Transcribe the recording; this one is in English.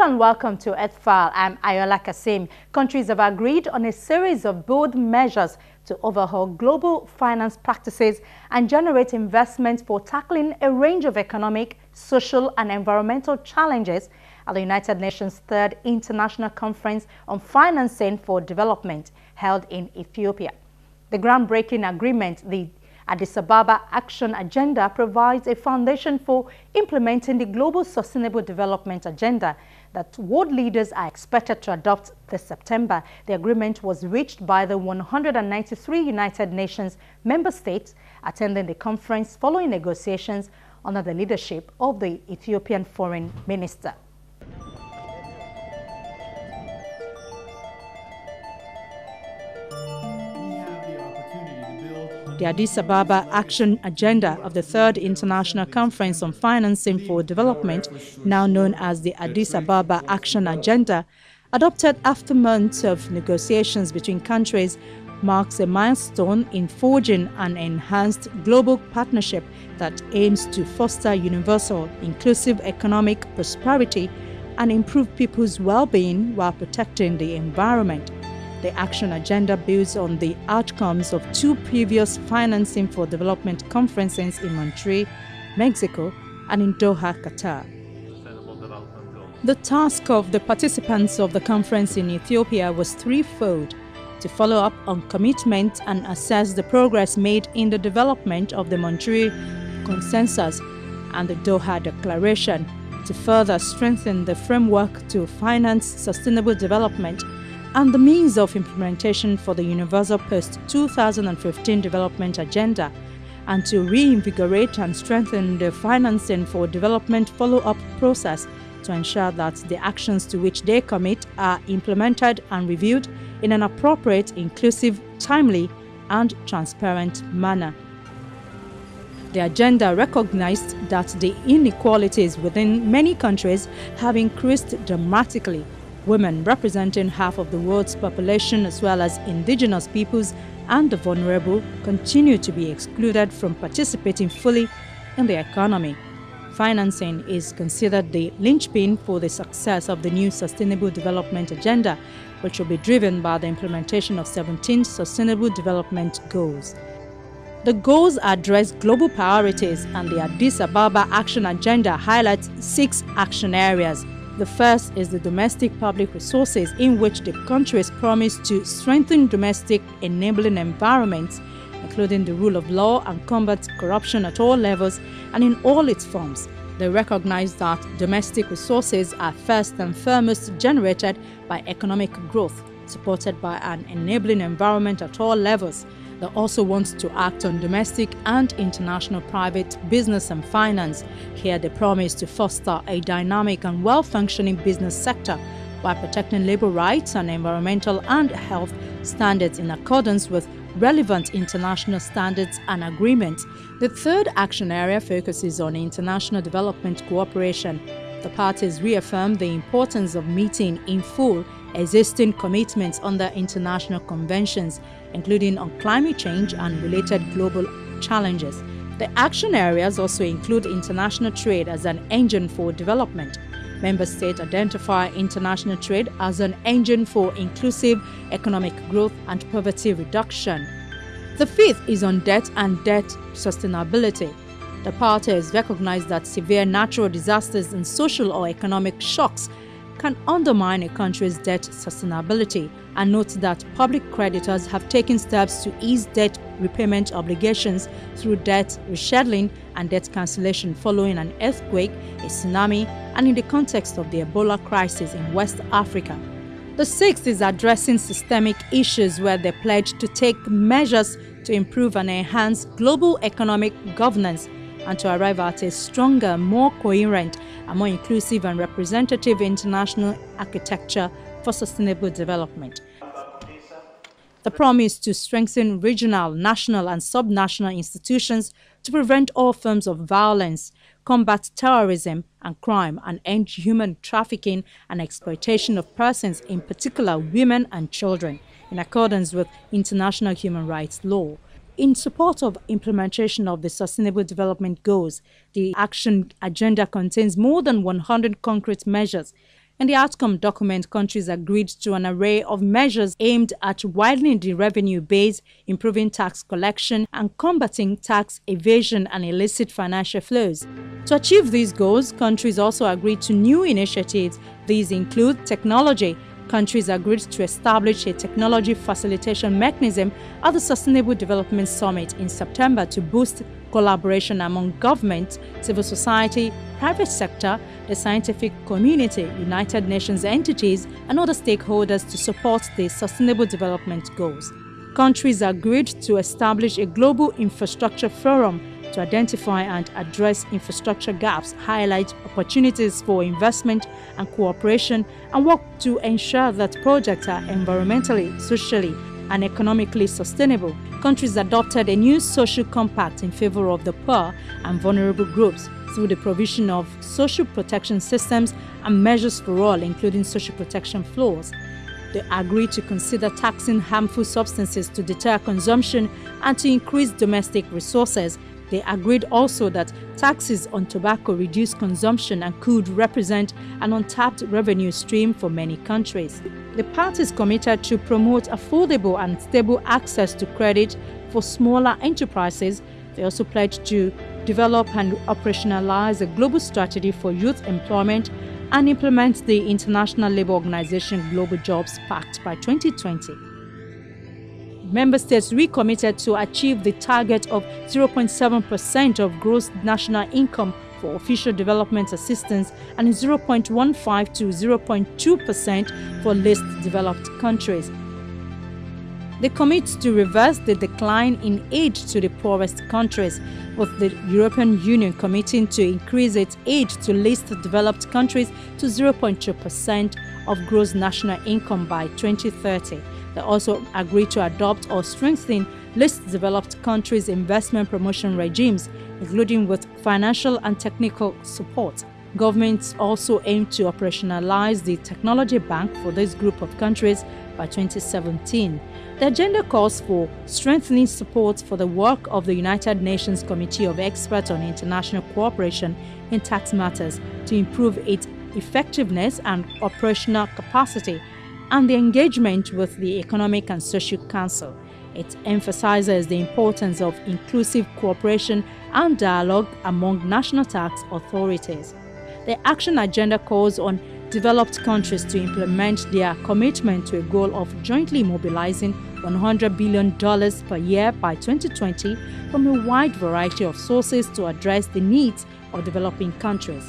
Hello and welcome to Earthfile. I'm Ayola Kasim. Countries have agreed on a series of bold measures to overhaul global finance practices and generate investment for tackling a range of economic, social and environmental challenges at the United Nations' third International Conference on Financing for Development held in Ethiopia. The groundbreaking agreement, the Addis Ababa Action Agenda, provides a foundation for implementing the Global Sustainable Development Agenda that world leaders are expected to adopt this September. The agreement was reached by the 193 United Nations member states attending the conference following negotiations under the leadership of the Ethiopian Foreign Minister. The Addis Ababa Action Agenda of the Third International Conference on Financing for Development, now known as the Addis Ababa Action Agenda, adopted after months of negotiations between countries, marks a milestone in forging an enhanced global partnership that aims to foster universal, inclusive economic prosperity and improve people's well-being while protecting the environment. The Action Agenda builds on the outcomes of two previous Financing for Development conferences in Montreal, Mexico, and in Doha, Qatar. The task of the participants of the conference in Ethiopia was threefold: to follow up on commitment and assess the progress made in the development of the Montreal Consensus and the Doha Declaration, to further strengthen the framework to finance sustainable development and the means of implementation for the Universal Post-2015 Development Agenda, and to reinvigorate and strengthen the Financing for Development follow-up process to ensure that the actions to which they commit are implemented and reviewed in an appropriate, inclusive, timely, and transparent manner. The agenda recognized that the inequalities within many countries have increased dramatically. Women, representing half of the world's population, as well as indigenous peoples and the vulnerable, continue to be excluded from participating fully in the economy. Financing is considered the linchpin for the success of the new Sustainable Development Agenda, which will be driven by the implementation of 17 Sustainable Development Goals. The goals address global priorities, and the Addis Ababa Action Agenda highlights 6 action areas. The first is the domestic public resources, in which the countries promise to strengthen domestic enabling environments, including the rule of law, and combat corruption at all levels and in all its forms. They recognize that domestic resources are first and foremost generated by economic growth, supported by an enabling environment at all levels. They also want to act on domestic and international private business and finance. Here they promise to foster a dynamic and well-functioning business sector while protecting labor rights and environmental and health standards in accordance with relevant international standards and agreements. The third action area focuses on international development cooperation. The parties reaffirm the importance of meeting in full existing commitments under international conventions, including on climate change and related global challenges. The action areas also include international trade as an engine for development. Member states identify international trade as an engine for inclusive economic growth and poverty reduction. The fifth is on debt and debt sustainability. The parties recognize that severe natural disasters and social or economic shocks can undermine a country's debt sustainability, and note that public creditors have taken steps to ease debt repayment obligations through debt rescheduling and debt cancellation following an earthquake, a tsunami, and in the context of the Ebola crisis in West Africa. The sixth is addressing systemic issues, where they pledge to take measures to improve and enhance global economic governance and to arrive at a stronger, more coherent, and more inclusive and representative international architecture for sustainable development. The promise to strengthen regional, national, and subnational institutions to prevent all forms of violence, combat terrorism and crime, and end human trafficking and exploitation of persons, in particular women and children, in accordance with international human rights law. In support of implementation of the Sustainable Development Goals, the Action Agenda contains more than 100 concrete measures. In the outcome document, countries agreed to an array of measures aimed at widening the revenue base, improving tax collection, and combating tax evasion and illicit financial flows. To achieve these goals, countries also agreed to new initiatives. These include technology. Countries agreed to establish a technology facilitation mechanism at the Sustainable Development Summit in September to boost collaboration among government, civil society, private sector, the scientific community, United Nations entities, and other stakeholders to support the Sustainable Development Goals. Countries agreed to establish a global infrastructure forum to identify and address infrastructure gaps, highlight opportunities for investment and cooperation, and work to ensure that projects are environmentally, socially, and economically sustainable. Countries adopted a new social compact in favor of the poor and vulnerable groups through the provision of social protection systems and measures for all, including social protection floors. They agreed to consider taxing harmful substances to deter consumption and to increase domestic resources. They agreed also that taxes on tobacco reduce consumption and could represent an untapped revenue stream for many countries. The parties committed to promote affordable and stable access to credit for smaller enterprises. They also pledged to develop and operationalize a global strategy for youth employment and implement the International Labour Organization Global Jobs Pact by 2020. Member states recommitted to achieve the target of 0.7% of gross national income for official development assistance and 0.15 to 0.2% for least developed countries. They commit to reverse the decline in aid to the poorest countries, with the European Union committing to increase its aid to least developed countries to 0.2% of gross national income by 2030. They also agreed to adopt or strengthen least developed countries' investment promotion regimes, including with financial and technical support. Governments also aim to operationalize the technology bank for this group of countries by 2017. The agenda calls for strengthening support for the work of the United Nations Committee of Experts on International Cooperation in Tax Matters to improve its effectiveness and operational capacity, and the engagement with the Economic and Social Council. It emphasizes the importance of inclusive cooperation and dialogue among national tax authorities. The action agenda calls on developed countries to implement their commitment to a goal of jointly mobilizing $100 billion per year by 2020 from a wide variety of sources to address the needs of developing countries.